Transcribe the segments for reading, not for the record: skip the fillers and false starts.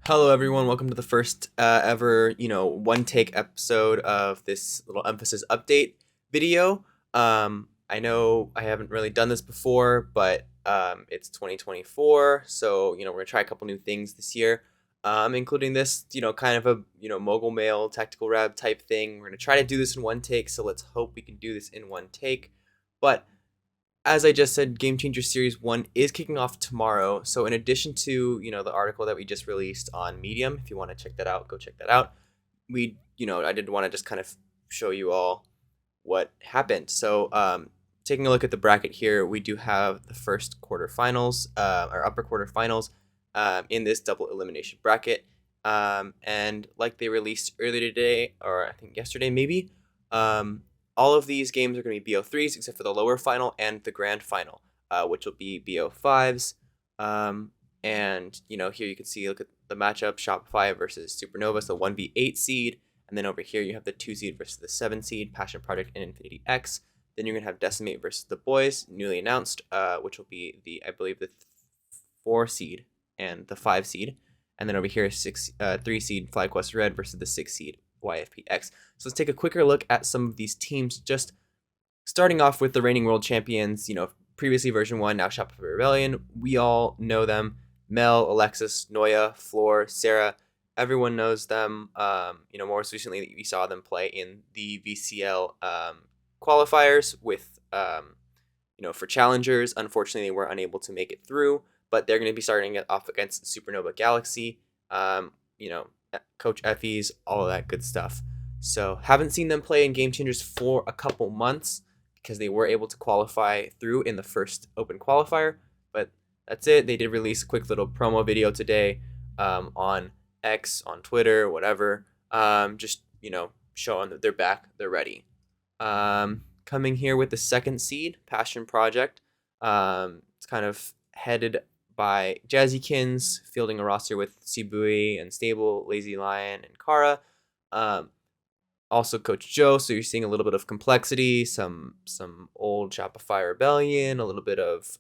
Hello, everyone. Welcome to the first ever, one take episode of this little emphasis update video. I know I haven't really done this before, but it's 2024, so we're gonna try a couple new things this year, including this, kind of a mogul mail tactical rev type thing. We're gonna try to do this in one take, so let's hope we can do this in one take. But as I just said, Game Changer Series 1 is kicking off tomorrow. So in addition to, the article that we just released on Medium, if you want to check that out, go check that out. I did want to just kind of show you all what happened. So taking a look at the bracket here, we do have the first quarterfinals, or upper quarterfinals in this double elimination bracket. And like they released earlier today, or I think yesterday maybe, all of these games are going to be BO3s except for the lower final and the grand final, which will be BO5s. And, here you can see, look at the matchup, Shopify versus Supernova, so 1v8 seed. And then over here you have the 2 seed versus the 7 seed, Passion Project and Infinity X. Then you're going to have Decimate versus the Boys, newly announced, which will be I believe, the 4 seed and the 5 seed. And then over here, 3 seed FlyQuest RED versus the 6 seed YFPX. So let's take a quicker look at some of these teams, just starting off with the reigning world champions, previously version 1, now Shopify Rebellion. We all know them. Mel, Alexis, Noya, Floor, Sarah. Everyone knows them. More recently we saw them play in the VCL qualifiers with, for challengers. Unfortunately, they were unable to make it through, but they're going to be starting it off against Supernova Galaxy. Coach Effie's, all of that good stuff. So haven't seen them play in Game Changers for a couple months because they were able to qualify through in the first open qualifier, but that's it. They did release a quick little promo video today on X, on Twitter, whatever, just showing that they're back, they're ready. Coming here with the 2nd seed, Passion Project. It's kind of headed by Jazzykins, fielding a roster with Sibui and Stable, Lazy Lion, and Kara. Also Coach Joe, so you're seeing a little bit of complexity, some old Shopify Rebellion, a little bit of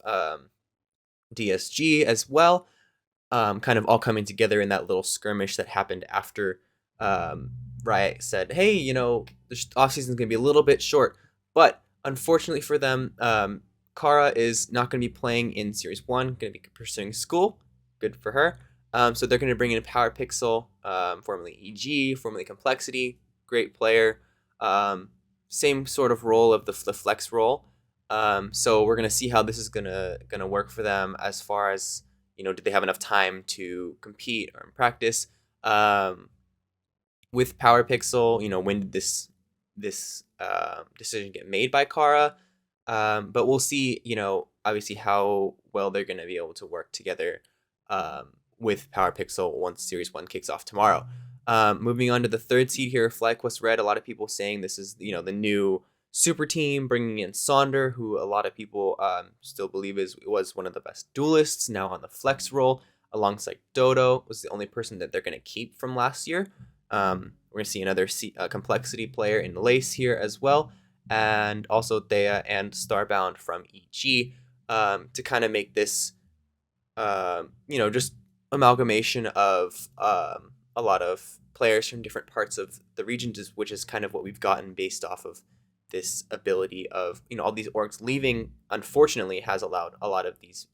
DSG as well, kind of all coming together in that little skirmish that happened after Riot said, hey, the offseason is going to be a little bit short, but unfortunately for them, Kara is not going to be playing in Series 1, going to be pursuing school. Good for her. So they're going to bring in Power Pixel, formerly EG, formerly Complexity. Great player. Same sort of role of the flex role. So we're going to see how this is going to work for them as far as, do they have enough time to compete or in practice. With Power Pixel, when did this decision get made by Kara? But we'll see, obviously how well they're going to be able to work together with Power Pixel once Series 1 kicks off tomorrow. Moving on to the 3rd seed here, FlyQuest RED. A lot of people saying this is, the new super team, bringing in Sonder, who a lot of people still believe was one of the best duelists, now on the flex role, alongside Dodo, was the only person that they're going to keep from last year. We're going to see another complexity player in Lace here as well, and also Thea and Starbound from EG, to kind of make this, just amalgamation of a lot of players from different parts of the region, which is kind of what we've gotten based off of this ability of, all these orgs leaving, unfortunately, has allowed a lot of these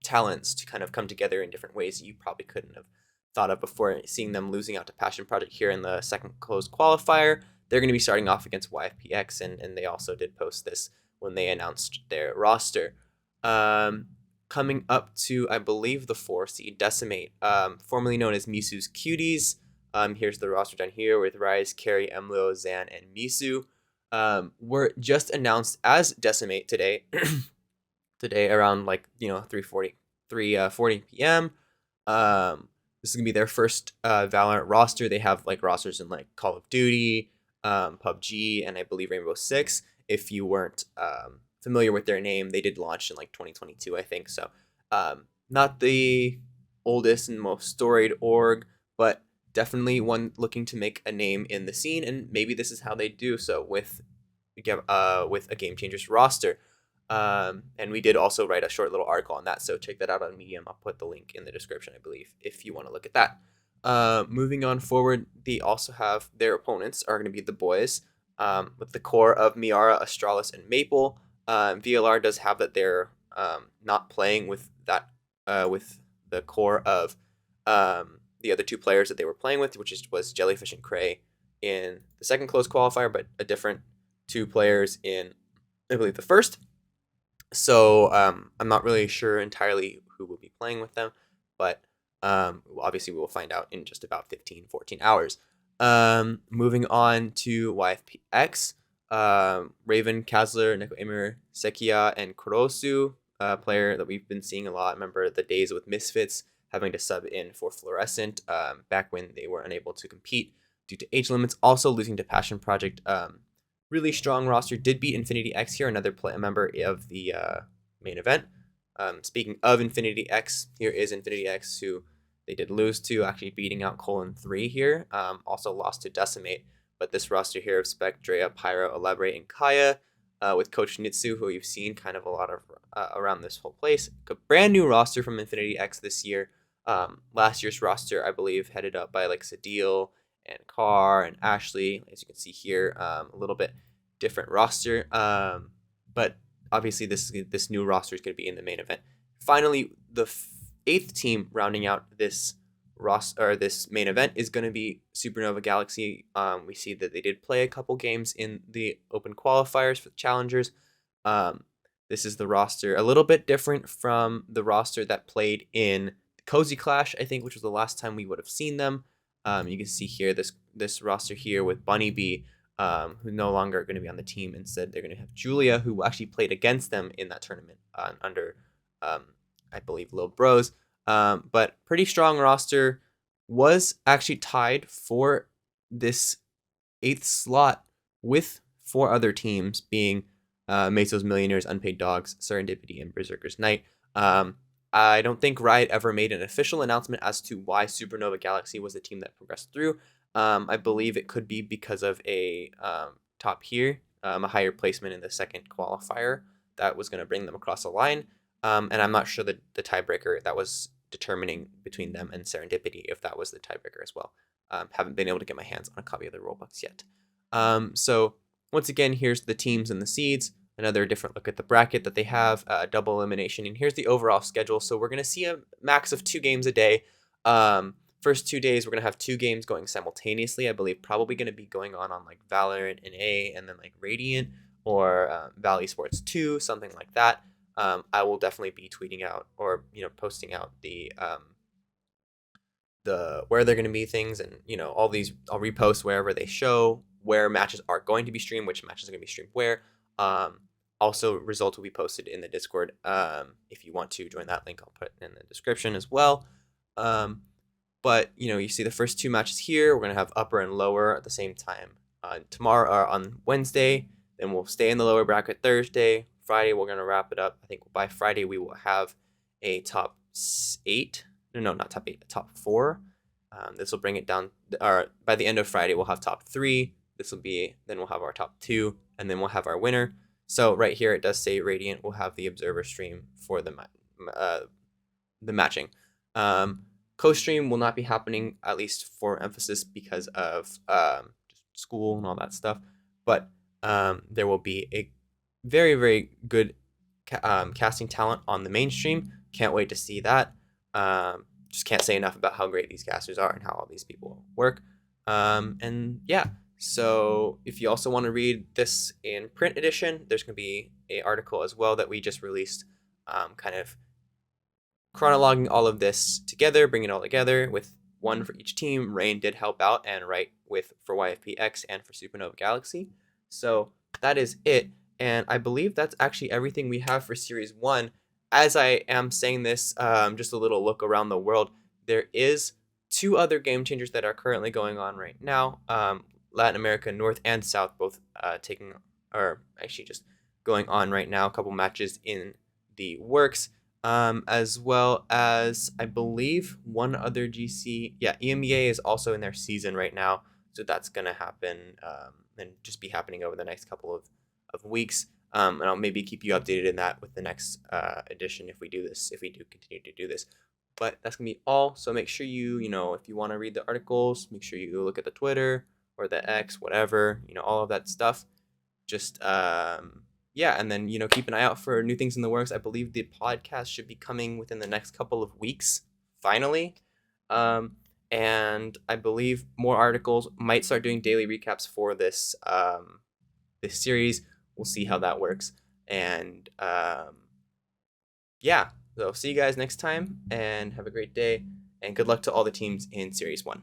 talents to kind of come together in different ways you probably couldn't have thought of before. Seeing them losing out to Passion Project here in the second closed qualifier, they're going to be starting off against YFPX, and they also did post this when they announced their roster. Coming up to, I believe, the 4 seed, Decimate, formerly known as Misu's Cuties. Here's the roster down here with Rise, Carrie, Emlo, Zan, and Misu. Were just announced as Decimate today, around 3:40 p.m. This is gonna be their first Valorant roster. They have rosters in Call of Duty, PUBG, and I believe Rainbow Six. If you weren't familiar with their name, they did launch in 2022, I think. So not the oldest and most storied org, but definitely one looking to make a name in the scene, and maybe this is how they do so with a Game Changers roster. And we did also write a short little article on that, so check that out on Medium. I'll put the link in the description, I believe, if you want to look at that. moving on forward, they also have their opponents are going to be the boys, with the core of Miara, Astralis, and Maple. VLR does have that they're not playing with that with the core of the other two players that they were playing with, which was Jellyfish and Cray in the second closed qualifier, but a different two players in, I believe, the first. So I'm not really sure entirely who will be playing with them, but obviously we will find out in just about 14 hours. Moving on to YFPX, Raven, Kazler, Neko Emir, Sekia, and Kurosu, a player that we've been seeing a lot. Remember the days with Misfits having to sub in for Fluorescent back when they were unable to compete due to age limits. Also losing to Passion Project. Really strong roster. Did beat Infinity X here, another member of the main event. Speaking of Infinity X, here is Infinity X, who they did lose to, actually beating out Colon 3 here. Also lost to Decimate. But this roster here of Spec, Drea, Pyro, Elaborate, and Kaya, with Coach Nitsu, who you've seen kind of a lot of around this whole place. A brand new roster from Infinity X this year. Last year's roster, I believe, headed up by like Sadil and Carr and Ashley, as you can see here, a little bit different roster. But obviously this new roster is going to be in the main event. Finally, the eighth team rounding out this roster or this main event is going to be Supernova Galaxy. We see that they did play a couple games in the open qualifiers for the challengers. This is the roster, a little bit different from the roster that played in the Cozy Clash, I think, which was the last time we would have seen them. You can see here this roster here with Bunny Bee, who no longer are going to be on the team. Instead, they're going to have Julia, who actually played against them in that tournament under, I believe, Lil Bros. But pretty strong roster. Was actually tied for this eighth slot with four other teams, being Mesos Millionaires, Unpaid Dogs, Serendipity, and Berserker's Night. I don't think Riot ever made an official announcement as to why Supernova Galaxy was the team that progressed through. I believe it could be because of a top here, a higher placement in the second qualifier that was going to bring them across the line. And I'm not sure that the tiebreaker that was determining between them and Serendipity, if that was the tiebreaker as well. Haven't been able to get my hands on a copy of the rulebooks yet. So once again, here's the teams and the seeds. Another different look at the bracket that they have, double elimination. And here's the overall schedule. So we're going to see a max of 2 games a day. First 2 days, we're going to have 2 games going simultaneously. I believe probably going to be going on like Valorant and A, and then like Radiant or Valley Sports 2, something like that. I will definitely be tweeting out or, posting out the where they're going to be things, and, all these I'll repost wherever they show where matches are going to be streamed, which matches are going to be streamed where. Also, results will be posted in the Discord. If you want to join that link, I'll put it in the description as well. But you see the first 2 matches here. We're gonna have upper and lower at the same time tomorrow or on Wednesday. Then we'll stay in the lower bracket Thursday. Friday we're gonna wrap it up. I think by Friday we will have a top 8. No, not top 8. A top 4. This will bring it down. Or by the end of Friday we'll have top 3. Then we'll have our top 2, and then we'll have our winner. So right here it does say Radiant will have the observer stream for the matching. Co-stream will not be happening, at least for emphasis, because of school and all that stuff. But there will be a very, very good casting talent on the mainstream. Can't wait to see that. Just can't say enough about how great these casters are and how all these people work. And yeah. So if you also want to read this in print edition, there's going to be an article as well that we just released, kind of chronologing all of this together, bringing it all together with one for each team. Rain did help out and write for YFPX and for Supernova Galaxy. So that is it. And I believe that's actually everything we have for Series 1. As I am saying this, just a little look around the world, there is 2 other game changers that are currently going on right now. Latin America, North and South, both just going on right now. A couple matches in the works, as well as I believe one other GC. Yeah, EMEA is also in their season right now, so that's gonna happen and just be happening over the next couple of weeks. And I'll maybe keep you updated in that with the next edition if we do continue to do this. But that's gonna be all. So make sure you, if you want to read the articles, make sure you look at the Twitter or the X, whatever, all of that stuff. Just yeah, and then keep an eye out for new things in the works. I believe the podcast should be coming within the next couple of weeks, finally. And I believe more articles might start doing daily recaps for this series. We'll see how that works. And yeah, so see you guys next time and have a great day. And good luck to all the teams in Series 1.